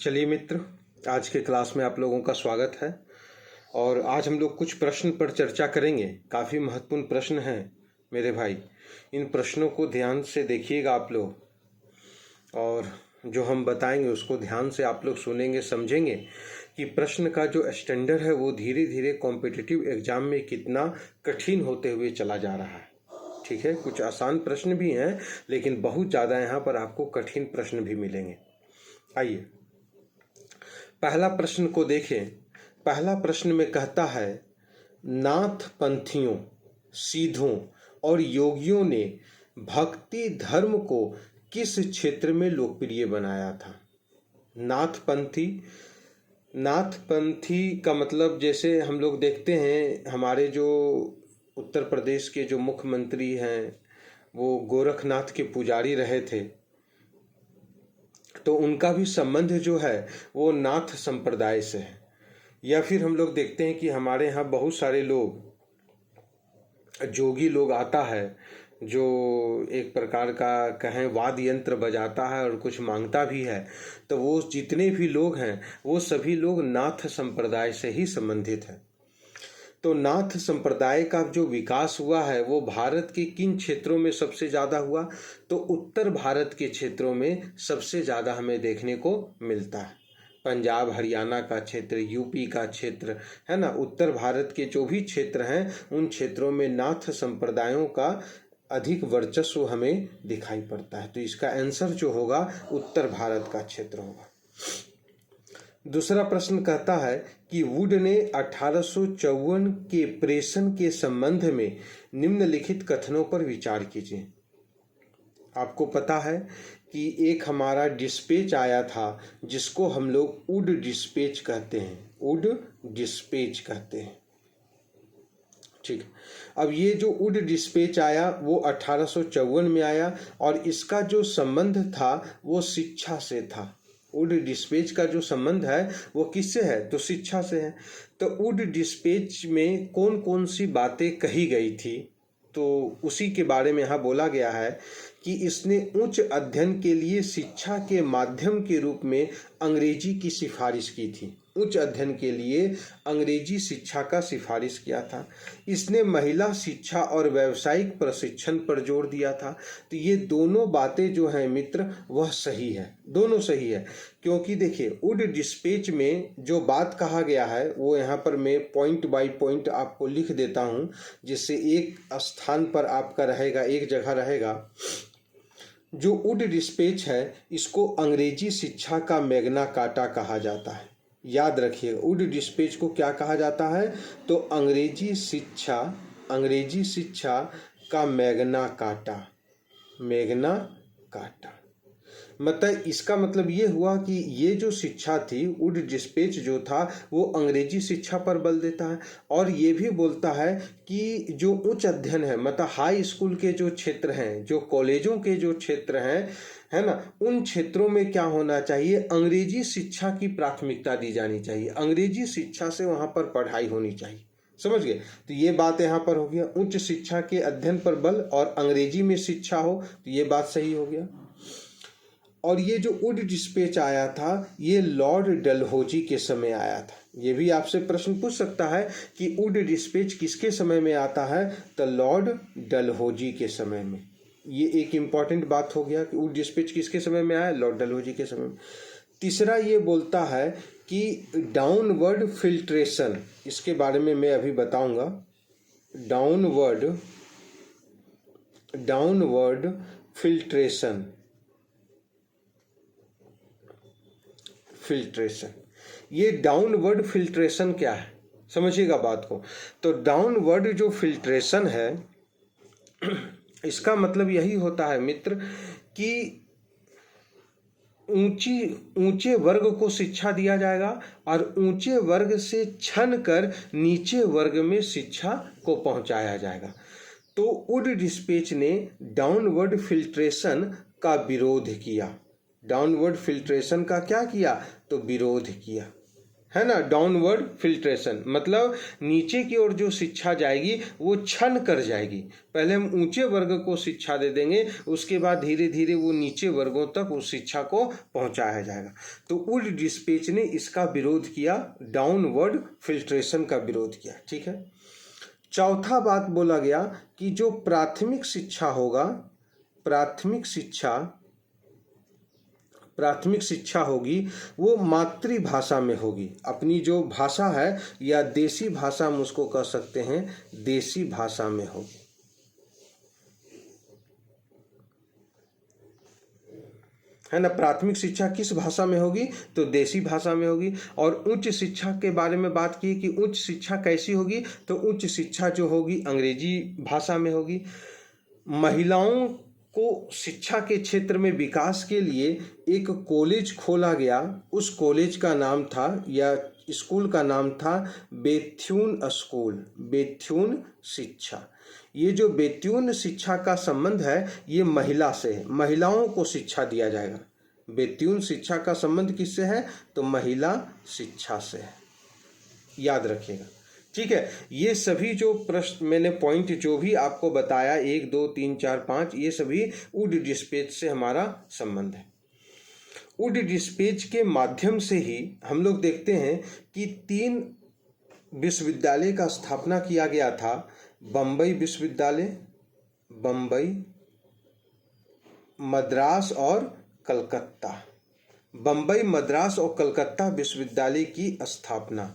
चलिए मित्र, आज के क्लास में आप लोगों का स्वागत है। और आज हम लोग कुछ प्रश्न पर चर्चा करेंगे। काफ़ी महत्वपूर्ण प्रश्न हैं मेरे भाई। इन प्रश्नों को ध्यान से देखिएगा आप लोग, और जो हम बताएंगे उसको ध्यान से आप लोग सुनेंगे, समझेंगे कि प्रश्न का जो स्टैंडर्ड है वो धीरे धीरे कॉम्पिटिटिव एग्जाम में कितना कठिन होते हुए चला जा रहा है। ठीक है, कुछ आसान प्रश्न भी हैं लेकिन बहुत ज़्यादा यहाँ पर आपको कठिन प्रश्न भी मिलेंगे। आइए पहला प्रश्न को देखें। पहला प्रश्न में कहता है, नाथ पंथियों, सीधों और योगियों ने भक्ति धर्म को किस क्षेत्र में लोकप्रिय बनाया था? नाथ पंथी का मतलब, जैसे हम लोग देखते हैं हमारे जो उत्तर प्रदेश के जो मुख्यमंत्री हैं वो गोरखनाथ के पुजारी रहे थे, तो उनका भी संबंध जो है वो नाथ संप्रदाय से है। या फिर हम लोग देखते हैं कि हमारे यहाँ बहुत सारे लोग, जोगी लोग आता है जो एक प्रकार का कहें वाद्य यंत्र बजाता है और कुछ मांगता भी है, तो वो जितने भी लोग हैं वो सभी लोग नाथ संप्रदाय से ही संबंधित हैं। तो नाथ संप्रदाय का जो विकास हुआ है वो भारत के किन क्षेत्रों में सबसे ज़्यादा हुआ? तो उत्तर भारत के क्षेत्रों में सबसे ज़्यादा हमें देखने को मिलता है। पंजाब हरियाणा का क्षेत्र, यूपी का क्षेत्र है ना, उत्तर भारत के जो भी क्षेत्र हैं उन क्षेत्रों में नाथ संप्रदायों का अधिक वर्चस्व हमें दिखाई पड़ता है। तो इसका आंसर जो होगा उत्तर भारत का क्षेत्र होगा। दूसरा प्रश्न कहता है कि वुड ने 1854 के प्रेषण के संबंध में निम्नलिखित कथनों पर विचार कीजिए। आपको पता है कि एक हमारा डिस्पैच आया था जिसको हम लोग वुड डिस्पैच कहते हैं, वुड डिस्पैच कहते हैं। ठीक, अब ये जो वुड डिस्पैच आया वो 1854 में आया और इसका जो संबंध था वो शिक्षा से था। वुड डिस्पैच का जो संबंध है वो किससे है? तो शिक्षा से है। तो वुड डिस्पैच में कौन कौन सी बातें कही गई थी, तो उसी के बारे में यहाँ बोला गया है कि इसने उच्च अध्ययन के लिए शिक्षा के माध्यम के रूप में अंग्रेजी की सिफारिश की थी। उच्च अध्ययन के लिए अंग्रेजी शिक्षा का सिफारिश किया था। इसने महिला शिक्षा और व्यावसायिक प्रशिक्षण पर जोर दिया था। तो ये दोनों बातें जो हैं मित्र वह सही है, दोनों सही है। क्योंकि देखिए वुड डिस्पैच में जो बात कहा गया है वो यहाँ पर मैं पॉइंट बाय पॉइंट आपको लिख देता हूँ, जिससे एक स्थान पर आपका रहेगा, एक जगह रहेगा। जो वुड डिस्पैच है इसको अंग्रेजी शिक्षा का मैग्ना कार्टा कहा जाता है। याद रखिएगा, वुड डिस्पैच को क्या कहा जाता है? तो अंग्रेजी शिक्षा का मैग्ना कार्टा, मैग्ना कार्टा। मतलब इसका मतलब ये हुआ कि ये जो शिक्षा थी, वुड डिस्पैच जो था वो अंग्रेजी शिक्षा पर बल देता है। और ये भी बोलता है कि जो उच्च अध्ययन है, मतलब हाई स्कूल के जो क्षेत्र हैं, जो कॉलेजों के जो क्षेत्र हैं, है ना, उन क्षेत्रों में क्या होना चाहिए? अंग्रेजी शिक्षा की प्राथमिकता दी जानी चाहिए। अंग्रेजी शिक्षा से वहाँ पर पढ़ाई होनी चाहिए। समझ गए? तो ये बात यहाँ पर हो गया, उच्च शिक्षा के अध्ययन पर बल और अंग्रेजी में शिक्षा हो, तो ये बात सही हो गया। और ये जो वुड डिस्पैच आया था ये लॉर्ड डलहौजी के समय आया था। ये भी आपसे प्रश्न पूछ सकता है कि वुड डिस्पैच किसके समय में आता है? तो लॉर्ड डलहौजी के समय में। ये एक इम्पॉर्टेंट बात हो गया कि वुड डिस्पैच किसके समय में आया? लॉर्ड डलहौजी के समय में। तीसरा ये बोलता है कि डाउनवर्ड फिल्ट्रेशन, इसके बारे में मैं अभी बताऊंगा। डाउनवर्ड फिल्ट्रेशन, ये डाउनवर्ड फिल्ट्रेशन क्या है समझिएगा बात को। तो डाउनवर्ड जो फिल्ट्रेशन है इसका मतलब यही होता है मित्र कि ऊंचे वर्ग को शिक्षा दिया जाएगा और ऊंचे वर्ग से छन कर नीचे वर्ग में शिक्षा को पहुंचाया जाएगा। तो वुड डिस्पैच ने डाउनवर्ड फिल्ट्रेशन का विरोध किया। डाउनवर्ड फिल्ट्रेशन का क्या किया? तो विरोध किया, है ना, डाउनवर्ड फिल्ट्रेशन, मतलब नीचे की ओर जो शिक्षा जाएगी वो छन कर जाएगी। पहले हम ऊंचे वर्ग को शिक्षा दे देंगे, उसके बाद धीरे धीरे वो नीचे वर्गों तक उस शिक्षा को पहुंचाया जाएगा। तो वुड डिस्पेच ने इसका विरोध किया, डाउनवर्ड फिल्ट्रेशन का विरोध किया। ठीक है। चौथा बात बोला गया कि जो प्राथमिक शिक्षा होगा, प्राथमिक शिक्षा होगी वो मातृभाषा में होगी। अपनी जो भाषा है या देसी भाषा हम उसको कह सकते हैं, देसी भाषा में होगी। है ना, प्राथमिक शिक्षा किस भाषा में होगी? तो देसी भाषा में होगी। और उच्च शिक्षा के बारे में बात की कि उच्च शिक्षा कैसी होगी? तो उच्च शिक्षा जो होगी अंग्रेजी भाषा में होगी। महिलाओं को शिक्षा के क्षेत्र में विकास के लिए एक कॉलेज खोला गया। उस कॉलेज का नाम था या स्कूल का नाम था बेथ्यून स्कूल, बेथ्यून शिक्षा। ये जो बेथ्यून शिक्षा का संबंध है ये महिला से है, महिलाओं को शिक्षा दिया जाएगा। बेथ्यून शिक्षा का संबंध किससे है? तो महिला शिक्षा से है, याद रखिएगा। ठीक है। ये सभी जो प्रश्न मैंने पॉइंट जो भी आपको बताया 1 2 3 4 5, ये सभी वुड डिस्पेच से हमारा संबंध है। वुड डिस्पेच के माध्यम से ही हम लोग देखते हैं कि 3 विश्वविद्यालय का स्थापना किया गया था। बम्बई विश्वविद्यालय, बम्बई, मद्रास और कलकत्ता। बम्बई, मद्रास और कलकत्ता विश्वविद्यालय की स्थापना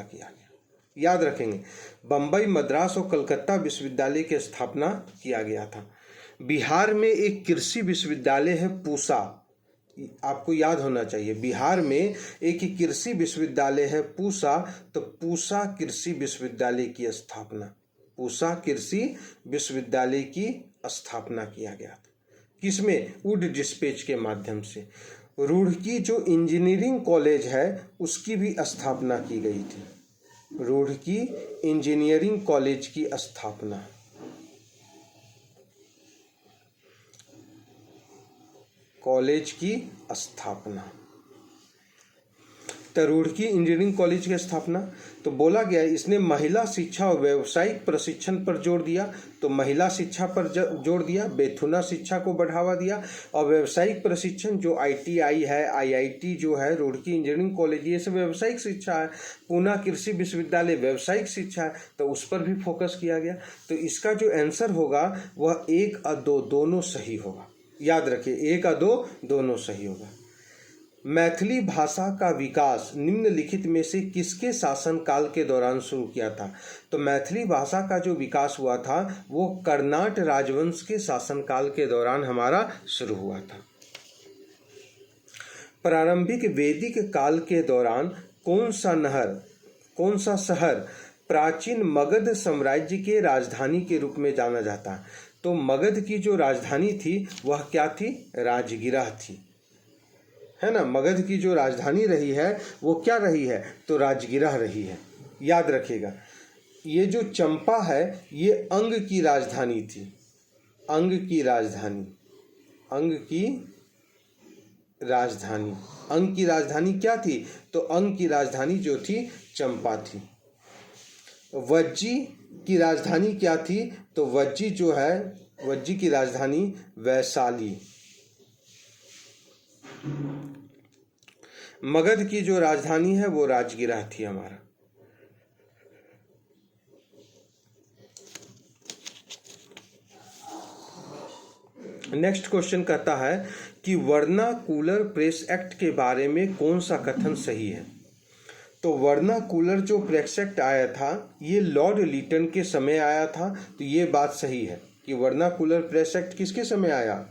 किया गया। याद रखेंगे, बम्बई, मद्रास और कलकत्ता विश्वविद्यालय की स्थापना किया गया था। बिहार में एक कृषि विश्वविद्यालय है पूसा, आपको याद होना चाहिए। बिहार में एक कृषि विश्वविद्यालय है पूसा, तो पूसा कृषि विश्वविद्यालय की स्थापना, पूसा कृषि विश्वविद्यालय की स्थापना किया गया था। किसमें? वुड डिस्पेच के माध्यम से। रुड़की जो इंजीनियरिंग कॉलेज है उसकी भी स्थापना की गई थी। रुड़की इंजीनियरिंग कॉलेज की स्थापना, रुड़की इंजीनियरिंग कॉलेज की स्थापना। तो बोला गया इसने महिला शिक्षा और व्यावसायिक प्रशिक्षण पर जोर दिया, तो महिला शिक्षा पर जोर दिया, बेथुना शिक्षा को बढ़ावा दिया, और व्यावसायिक प्रशिक्षण जो ITI है, IIT जो है, रुड़की इंजीनियरिंग कॉलेज, ये सब व्यावसायिक शिक्षा है। पूना कृषि विश्वविद्यालय व्यावसायिक शिक्षा है, तो उस पर भी फोकस किया गया। तो इसका जो आंसर होगा वह 1 और 2 दोनों सही होगा। याद रखिए, 1 और 2 दोनों सही होगा। मैथिली भाषा का विकास निम्नलिखित में से किसके शासनकाल के दौरान शुरू किया था? तो मैथिली भाषा का जो विकास हुआ था वो कर्नाट राजवंश के शासनकाल के दौरान हमारा शुरू हुआ था। प्रारंभिक वैदिक काल के दौरान कौन सा शहर प्राचीन मगध साम्राज्य के राजधानी के रूप में जाना जाता है? तो मगध की जो राजधानी थी वह क्या थी? राजगिरह थी, है ना। मगध की जो राजधानी रही है वो क्या रही है? तो राजगिरह रही है। याद रखिएगा, ये जो चंपा है ये अंग की राजधानी थी, अंग की राजधानी क्या थी? तो अंग की राजधानी जो थी चंपा थी। वज्जी की राजधानी क्या थी? तो वज्जी की राजधानी वैशाली। मगध की जो राजधानी है वो राजगिरह थी हमारा। नेक्स्ट क्वेश्चन कहता है कि वर्नाकुलर प्रेस एक्ट के बारे में कौन सा कथन सही है? तो वर्नाकुलर जो प्रेस एक्ट आया था ये लॉर्ड लिटन के समय आया था, तो ये बात सही है कि वर्नाकुलर प्रेस एक्ट किसके समय आया?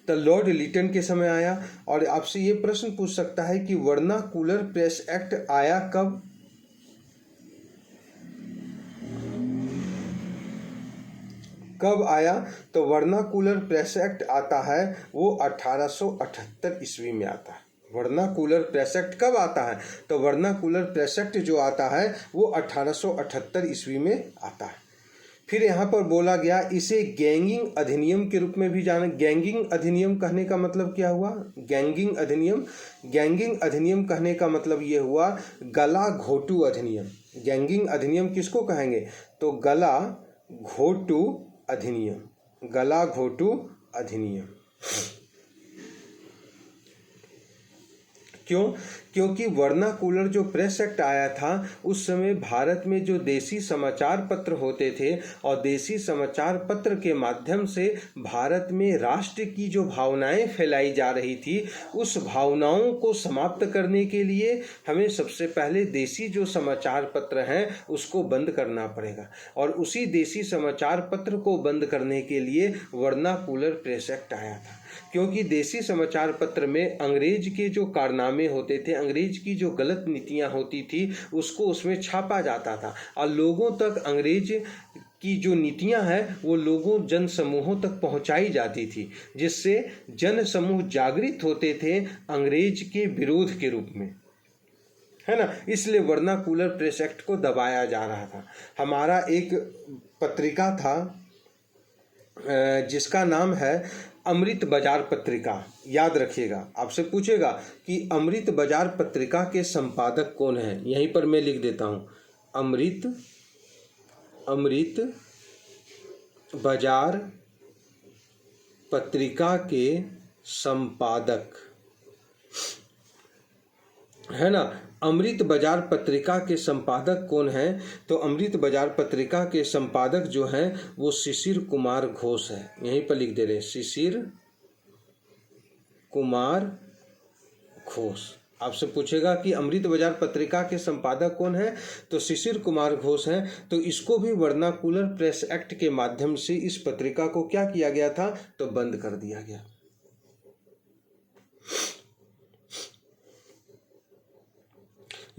तो लॉर्ड लिटन के समय आया। और आपसे ये प्रश्न पूछ सकता है कि वर्नाकुलर प्रेस एक्ट आया कब? कब आया? तो वर्नाकुलर प्रेस एक्ट आता है वो 1878 ईस्वी में आता है। वर्नाकुलर प्रेस एक्ट कब आता है? तो वर्नाकुलर प्रेस एक्ट जो आता है वो 1878 ईस्वी में आता है। फिर यहाँ पर बोला गया इसे गैंगिंग अधिनियम के रूप में भी जाना। गैंगिंग अधिनियम कहने का मतलब क्या हुआ? गैंगिंग अधिनियम कहने का मतलब ये हुआ गला घोटू अधिनियम। गैंगिंग अधिनियम किसको कहेंगे? तो गला घोटू अधिनियम। क्यों? क्योंकि वर्नाकुलर जो प्रेस एक्ट आया था उस समय भारत में जो देसी समाचार पत्र होते थे और देसी समाचार पत्र के माध्यम से भारत में राष्ट्र की जो भावनाएं फैलाई जा रही थी, उस भावनाओं को समाप्त करने के लिए हमें सबसे पहले देसी जो समाचार पत्र हैं उसको बंद करना पड़ेगा। और उसी देसी समाचार पत्र को बंद करने के लिए वर्नाकुलर प्रेस एक्ट आया था। क्योंकि देसी समाचार पत्र में अंग्रेज के जो कारनामे होते थे, अंग्रेज की जो गलत नीतियां होती थी, उसको उसमें छापा जाता था और लोगों तक अंग्रेज की जो नीतियां हैं वो लोगों जन समूहों तक पहुंचाई जाती थी, जिससे जन समूह जागृत होते थे अंग्रेज के विरोध के रूप में, है ना। इसलिए वर्नाकुलर प्रेस एक्ट को दबाया जा रहा था। हमारा एक पत्रिका था जिसका नाम है अमृत बाजार पत्रिका। याद रखिएगा, आपसे पूछेगा कि अमृत बाजार पत्रिका के संपादक कौन हैं। यहीं पर मैं लिख देता हूँ, अमृत बाजार पत्रिका के संपादक, है ना। अमृत बाजार पत्रिका के संपादक कौन हैं? तो अमृत बाजार पत्रिका के संपादक जो हैं वो शिशिर कुमार घोष है। यहीं पर लिख दे रहे हैं, शिशिर कुमार घोष। आपसे पूछेगा कि अमृत बाजार पत्रिका के संपादक कौन है, तो शिशिर कुमार घोष हैं। तो इसको भी वर्नाकुलर प्रेस एक्ट के माध्यम से इस पत्रिका को क्या किया गया था? तो बंद कर दिया गया।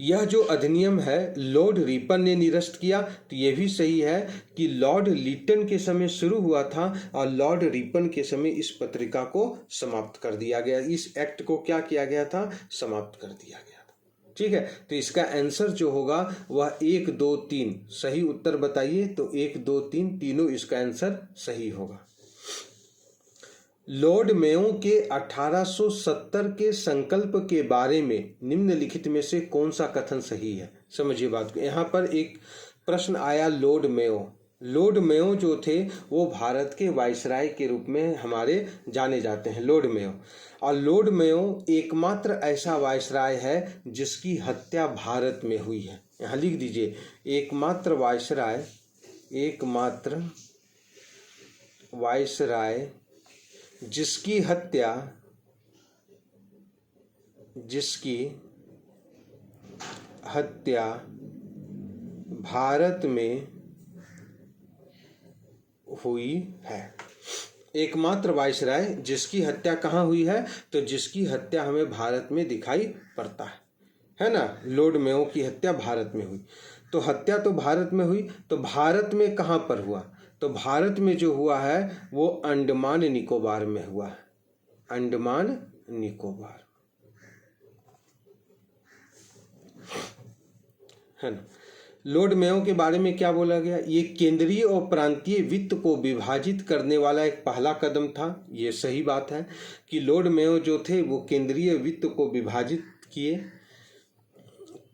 यह जो अधिनियम है लॉर्ड रिपन ने निरस्त किया। तो यह भी सही है कि लॉर्ड लिटन के समय शुरू हुआ था और लॉर्ड रिपन के समय इस पत्रिका को समाप्त कर दिया गया। इस एक्ट को क्या किया गया था? समाप्त कर दिया गया था। ठीक है, तो इसका आंसर जो होगा वह 1, 2, 3 सही उत्तर बताइए। तो 1, 2, 3 तीनों इसका आंसर सही होगा। लॉर्ड मेयो के 1870 के संकल्प के बारे में निम्नलिखित में से कौन सा कथन सही है? समझिए बात को। यहाँ पर एक प्रश्न आया, लॉर्ड मेयो जो थे वो भारत के वायसराय के रूप में हमारे जाने जाते हैं, लॉर्ड मेयो। और लॉर्ड मेयो एकमात्र ऐसा वायसराय है जिसकी हत्या भारत में हुई है। यहाँ लिख दीजिए, एकमात्र वायसराय जिसकी हत्या भारत में हुई है। एकमात्र वायसराय जिसकी हत्या कहाँ हुई है? तो जिसकी हत्या हमें भारत में दिखाई पड़ता है ना। लॉर्ड मेयो की हत्या भारत में हुई। तो हत्या तो भारत में हुई, तो भारत में कहाँ पर हुआ? तो भारत में जो हुआ है वो अंडमान निकोबार में हुआ है, अंडमान निकोबार, है ना। लॉर्ड मेयो के बारे में क्या बोला गया? ये केंद्रीय और प्रांतीय वित्त को विभाजित करने वाला एक पहला कदम था। ये सही बात है कि लॉर्ड मेयो जो थे वो केंद्रीय वित्त को विभाजित किए।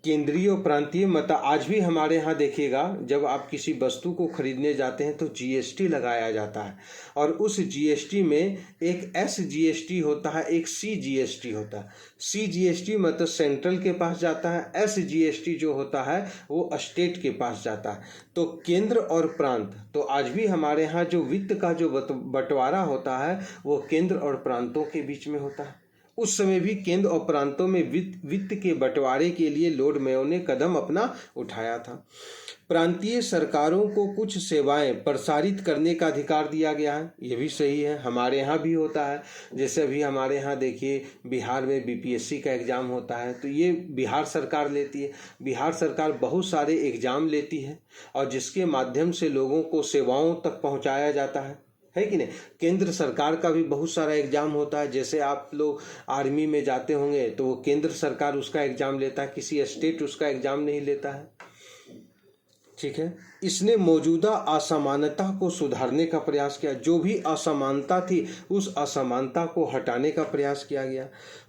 केंद्रीय और प्रांतीय मत आज भी हमारे यहाँ देखिएगा, जब आप किसी वस्तु को खरीदने जाते हैं तो जीएसटी लगाया जाता है और उस जीएसटी में एक एसजीएसटी होता है, एक सीजीएसटी होता है। सीजीएसटी मतलब सेंट्रल के पास जाता है, एसजीएसटी जो होता है वो स्टेट के पास जाता है। तो केंद्र और प्रांत, तो आज भी हमारे यहाँ जो वित्त का जो बंटवारा होता है वो केंद्र और प्रांतों के बीच में होता है। उस समय भी केंद्र और प्रांतों में वित्त के बंटवारे के लिए लॉर्ड मेयो ने कदम अपना उठाया था। प्रांतीय सरकारों को कुछ सेवाएं प्रसारित करने का अधिकार दिया गया है। ये भी सही है, हमारे यहाँ भी होता है। जैसे अभी हमारे यहाँ देखिए बिहार में बीपीएससी का एग्ज़ाम होता है, तो ये बिहार सरकार लेती है। बिहार सरकार बहुत सारे एग्ज़ाम लेती है और जिसके माध्यम से लोगों को सेवाओं तक पहुँचाया जाता है कि नहीं। केंद्र सरकार का भी बहुत सारा एग्जाम होता है। जैसे आप लोग आर्मी में जाते होंगे तो वो केंद्र सरकार उसका एग्जाम लेता है, किसी स्टेट उसका एग्जाम नहीं लेता है। ठीक है। इसने मौजूदा असमानता को सुधारने का प्रयास किया, जो भी असमानता थी उस असमानता को हटाने का प्रयास किया गया।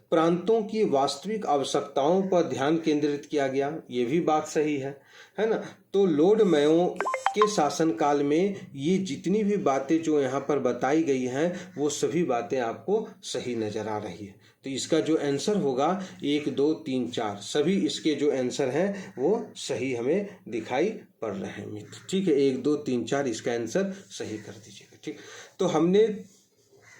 प्रांतों की वास्तविक आवश्यकताओं पर ध्यान केंद्रित किया गया, ये भी बात सही है ना। तो लॉर्ड मेयो के शासनकाल में ये जितनी भी बातें जो यहाँ पर बताई गई हैं वो सभी बातें आपको सही नजर आ रही है। तो इसका जो आंसर होगा 1 2 3 4 सभी इसके जो आंसर हैं वो सही हमें दिखाई पड़ रहे हैं मित्र। ठीक है, 1 2 3 4 इसका आंसर सही कर दीजिएगा। ठीक, तो हमने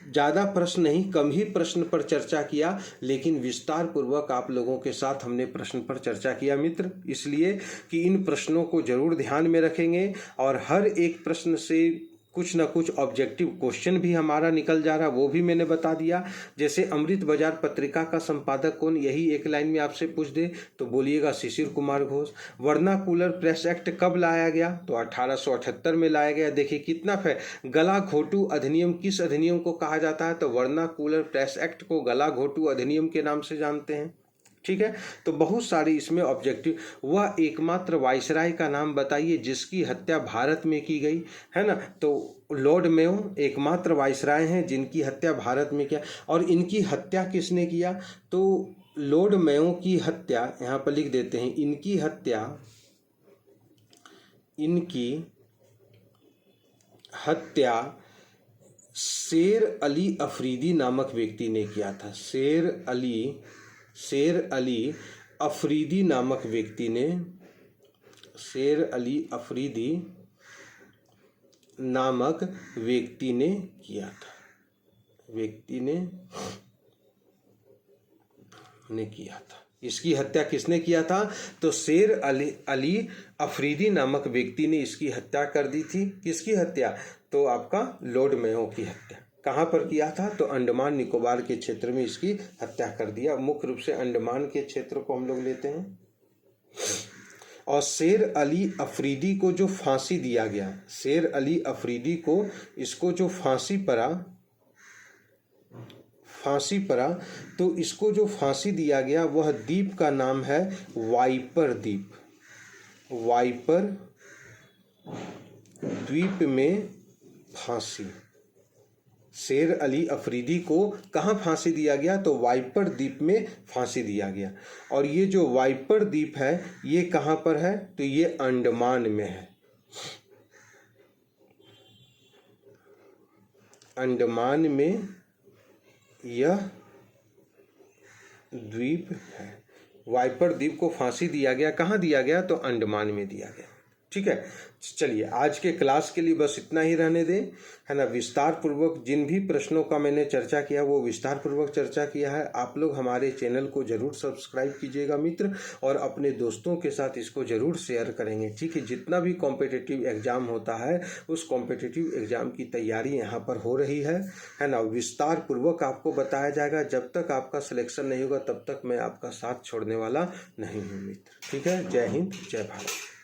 ज़्यादा प्रश्न नहीं, कम ही प्रश्न पर चर्चा किया, लेकिन विस्तार पूर्वक आप लोगों के साथ हमने प्रश्न पर चर्चा किया मित्र, इसलिए कि इन प्रश्नों को जरूर ध्यान में रखेंगे और हर एक प्रश्न से कुछ ना कुछ ऑब्जेक्टिव क्वेश्चन भी हमारा निकल जा रहा, वो भी मैंने बता दिया। जैसे अमृत बाजार पत्रिका का संपादक कौन, यही एक लाइन में आपसे पूछ दे तो बोलिएगा Shishir Kumar Ghosh. Vernacular press act कब लाया गया, तो 1878 में लाया गया। देखिए कितना गला घोटू अधिनियम किस अधिनियम को कहा जाता है, तो वर्नाकुलर प्रेस एक्ट को गला घोटू अधिनियम के नाम से जानते हैं। ठीक है, तो बहुत सारी इसमें ऑब्जेक्टिव। वह एकमात्र वायसराय का नाम बताइए जिसकी हत्या भारत में की गई, है ना। तो लॉर्ड मेयो एकमात्र वायसराय हैं जिनकी हत्या भारत में किया। और इनकी हत्या किसने किया, तो लॉर्ड मेयो की हत्या यहाँ पर लिख देते हैं, इनकी हत्या शेर अली अफरीदी नामक व्यक्ति ने किया था। शेर अली अफरीदी नामक व्यक्ति ने किया था, इसकी हत्या किसने किया था, तो शेर अली अफरीदी नामक व्यक्ति ने इसकी हत्या कर दी थी। किसकी हत्या, तो आपका लॉर्ड मेयो की हत्या। कहाँ पर किया था, तो अंडमान निकोबार के क्षेत्र में इसकी हत्या कर दिया। मुख्य रूप से अंडमान के क्षेत्र को हम लोग लेते हैं। और शेर अली अफरीदी को जो फांसी दिया गया, शेर अली अफरीदी को इसको जो फांसी पड़ा, तो इसको जो फांसी दिया गया वह द्वीप का नाम है वाइपर द्वीप। वाइपर द्वीप में फांसी, शेर अली अफरीदी को कहाँ फांसी दिया गया, तो वाइपर द्वीप में फांसी दिया गया। और ये जो वाइपर द्वीप है ये कहाँ पर है, तो ये अंडमान में है। अंडमान में यह द्वीप है। वाइपर द्वीप को फांसी दिया गया, कहाँ दिया गया, तो अंडमान में दिया गया। ठीक है, चलिए आज के क्लास के लिए बस इतना ही रहने दें, है ना। विस्तार पूर्वक जिन भी प्रश्नों का मैंने चर्चा किया वो विस्तार पूर्वक चर्चा किया है। आप लोग हमारे चैनल को जरूर सब्सक्राइब कीजिएगा मित्र, और अपने दोस्तों के साथ इसको जरूर शेयर करेंगे। ठीक है, जितना भी कॉम्पिटिटिव एग्जाम होता है उस कॉम्पिटिटिव एग्जाम की तैयारी यहाँ पर हो रही है ना। विस्तार पूर्वक आपको बताया जाएगा। जब तक आपका सिलेक्शन नहीं होगा तब तक मैं आपका साथ छोड़ने वाला नहीं हूँ मित्र। ठीक है, जय हिंद, जय भारत।